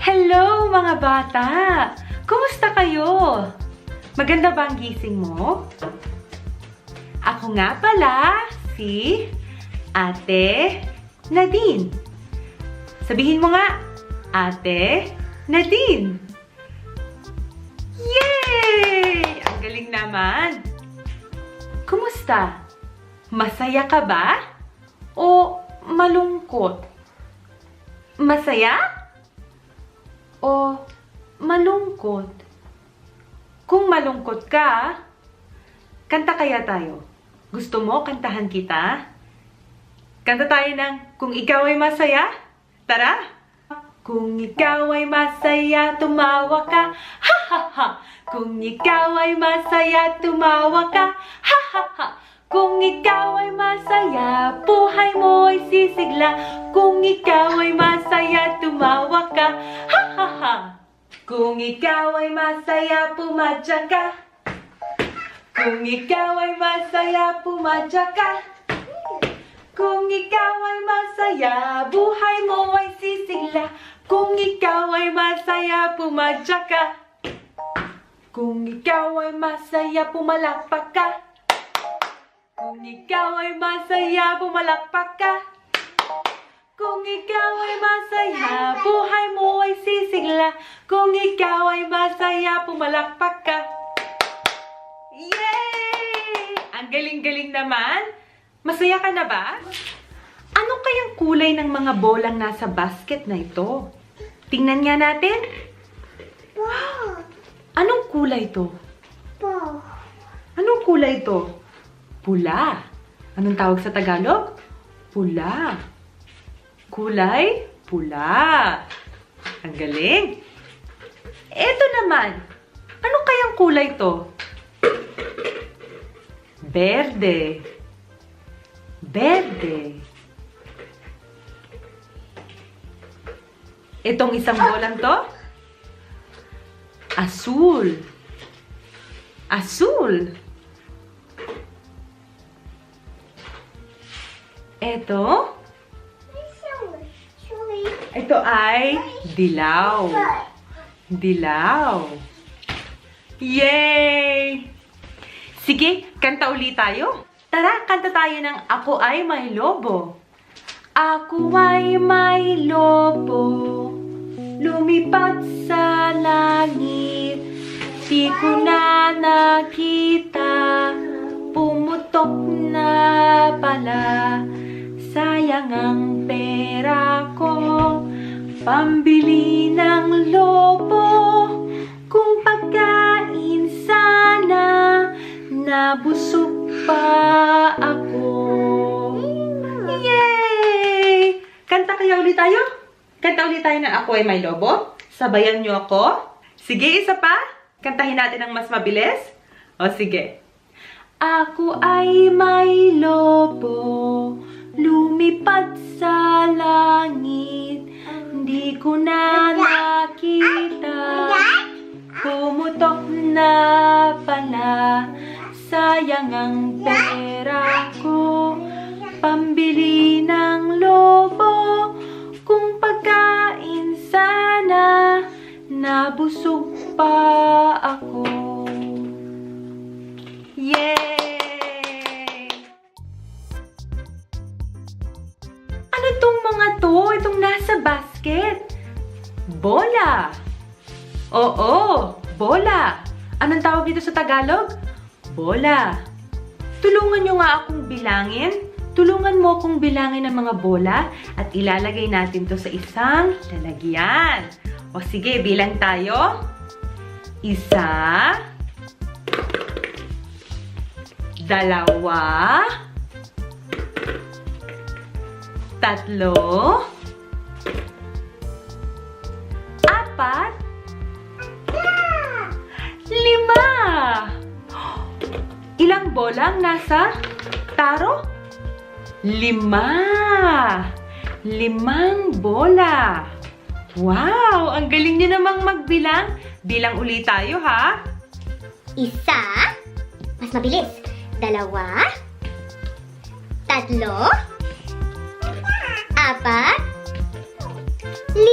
Hello mga bata! Kumusta kayo? Maganda ba ang gising mo? Ako nga pala si Ate Nadine. Sabihin mo nga, Ate Nadine. Yay! Ang galing naman. Kumusta? Masaya ka ba? O malungkot? Masaya? O malungkot? Kung malungkot ka, kanta kaya tayo. Gusto mo kantahan kita? Kanta tayo ng Kung Ikaw Ay Masaya? Tara! Kung ikaw ay masaya, tumawa ka, ha ha ha! Kung ikaw ay masaya, tumawa ka, ha ha ha! Kung ikaw ay masaya, buhay mo ay sisigla. Kung ikaw ay masaya, tumawa ka, ha ha ha! Kung ikaw ay masaya, pumadya ka. Kung ikaw ay masaya, pumadya ka. Kung ikaw ay masaya, buhay mo ay sisigla. Kung ikaw ay masaya, pumadya ka. Kung ikaw ay masaya, pumalakpak ka. Kung ikaw ay masaya, pumalakpak ka. Kung ikaw ay masaya, buhay mo ay sisigla. Kung ikaw ay masaya, pumalakpak ka. Yay! Ang galing-galing naman. Masaya ka na ba? Ano kayang kulay ng mga bolang nasa basket na ito? Tingnan nga natin. Wow! Anong kulay ito? Wow! Anong kulay ito? Pula. Anong tawag sa Tagalog? Pula. Kulay? Pula. Ang galing. Eto naman. Ano kayang kulay ito? Berde. Berde. Itong isang bolang to? Azul. Azul. Eto? Ito ay dilaw. Dilaw. Yay! Sige, kanta ulit tayo. Tara, kanta tayo ng Ako Ay May Lobo. Ako ay may lobo, lumipad sa langit. Di ko na nakita, pumutok na pala. Sayang ang pera ko, pambili ng lobo. Kung pagkain sana, nabusog pa ako. Yay! Kanta kaya ulit tayo? Kanta ulit tayo ng Ako Ay May Lobo? Sabayan niyo ako? Sige, isa pa? Kantahin natin ng mas mabilis? O sige. Ako ay may lobo, lumipad sa langit. Di ko na nakita, pumutok na pala. Sayang ang pera ko, pambili ng lobo. Kung pagkain sana, nabusog pa ako. Yay! Ano tong mga to? Itong nasa basket? Bola! Oo, bola! Anong tawag dito sa Tagalog? Bola. Tulungan nyo nga akong bilangin. Tulungan mo akong bilangin ang mga bola at ilalagay natin to sa isang lalagyan. O sige, bilang tayo. 1, 2, 3, 4, 5, 6, 5. Ilang bola ang nasa taro? 5. 5 bola. Wow! Ang galing niyo namang magbilang. Bilang ulit tayo, ha? 1, mas mabilis. 2, 3, 4, 5, 6,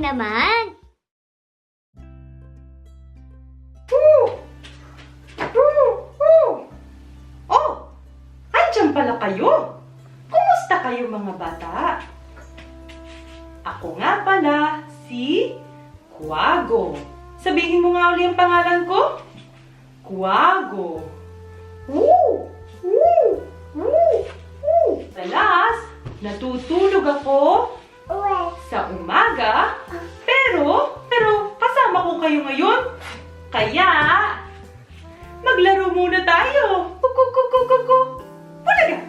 galing naman. Oh! Andiyan pala kayo! Kumusta kayo mga bata? Ako nga pala, si Kuwago. Sabihin mo nga uli ang pangalan ko. Kuwago. Woo! Woo! Woo! Woo! Madalas, natutulog ako sa umaga, pero kasama ko kayo ngayon. Kaya, maglaro muna tayo. Kukukukukuku. Pulaga.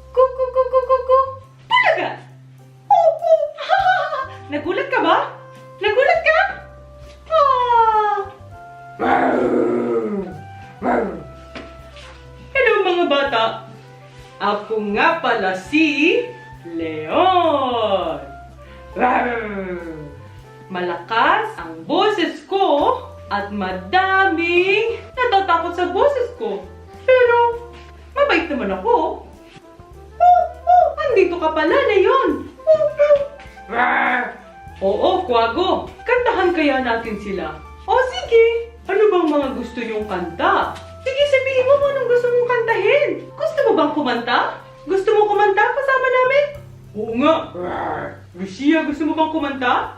Kukukukukuku. Pulaga. Opo. Nagulat ka ba? Nagulat ka? Hello mga bata. Ako nga pala si Leon. Malakas ang boses ko at madaming natatakot sa boses ko. Pero mabait naman ako. Andito ka pala, Leon. Oo, Kuwago. Kantahan kaya natin sila. O sige, ano bang mga gusto yung kanta? Sige, sabihin mo anong gusto mong kantahin. Gusto mo bang kumanta? Gusto mo kumanta kasama namin? Oo nga. Lucia, gusto mo bang kumanta?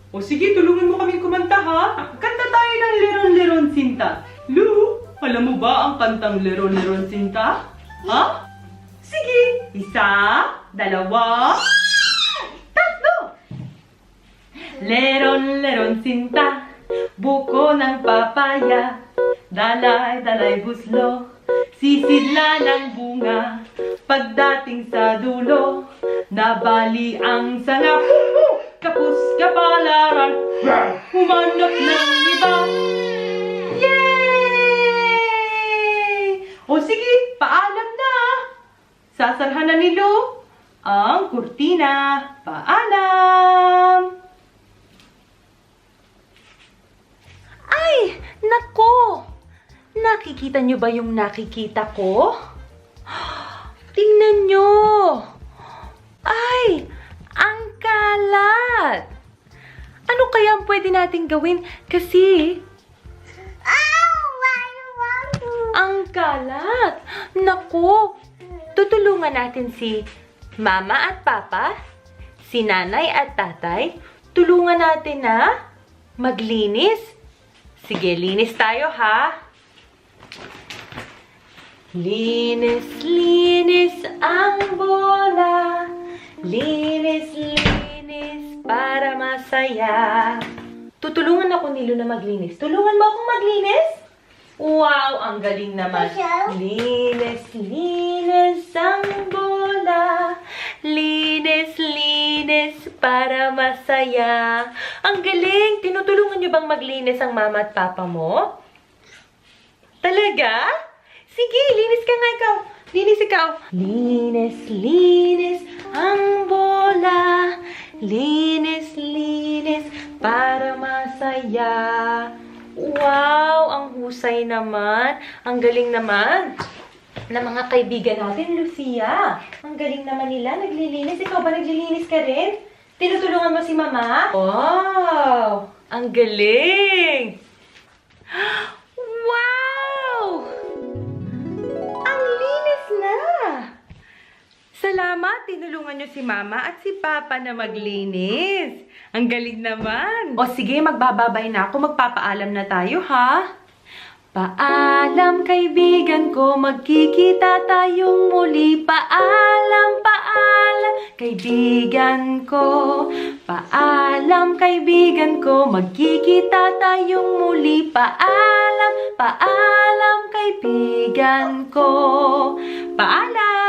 O sige, tulungan mo kaming kumanta ha. Kanta tayo ng Leron-Leron Sinta. Lu, alam mo ba ang kantang Leron-Leron Sinta? Ha? Sige, 1, 2, 3. Leron-leron sinta, buko ng papaya, dalay-dalay buslo, sisidla ng bunga, pagdating sa dulo, nabali ang sanga, kapus kapalaran, humanap ng iba. Yay! O sige, paalam na! Sasarhan na ni Lu ang kurtina. Paalam! Ay! Nako! Nakikita niyo ba yung nakikita ko? Tingnan niyo! Ay! Ang kalat! Ano kaya ang pwede nating gawin? Kasi ang kalat! Nako! Tutulungan natin si Mama at Papa, si Nanay at Tatay. Tulungan natin na maglinis. Sige, linis tayo ha. Linis, linis ang bola. Linis, linis para masaya. Tutulungan ako ni Lu na maglinis. Tulungan mo akong maglinis? Wow, ang galing naman. Linis, linis ang bola. Linis, linis para masaya. Ang galing! Tinutulungan niyo bang maglinis ang mama at papa mo? Talaga? Sige, linis ka nga ikaw. Linis ikaw. Linis, linis ang bola. Linis, linis para masaya. Wow! Ang husay naman. Ang galing naman na mga kaibigan natin, Lucia. Ang galing naman nila. Naglilinis. Ikaw ba naglilinis ka rin? Tinutulungan mo si Mama? Wow! Ang galing! Wow! Ang linis na! Salamat! Tinulungan niyo si Mama at si Papa na maglinis. Ang galing naman! O sige, magbababay na ako. Magpapaalam na tayo, ha? Paalam, kaibigan ko, magkikita tayong muli. Paalam, paalam, kaibigan ko. Paalam, kaibigan ko, magkikita tayong muli. Paalam, paalam, kaibigan ko. Paalam!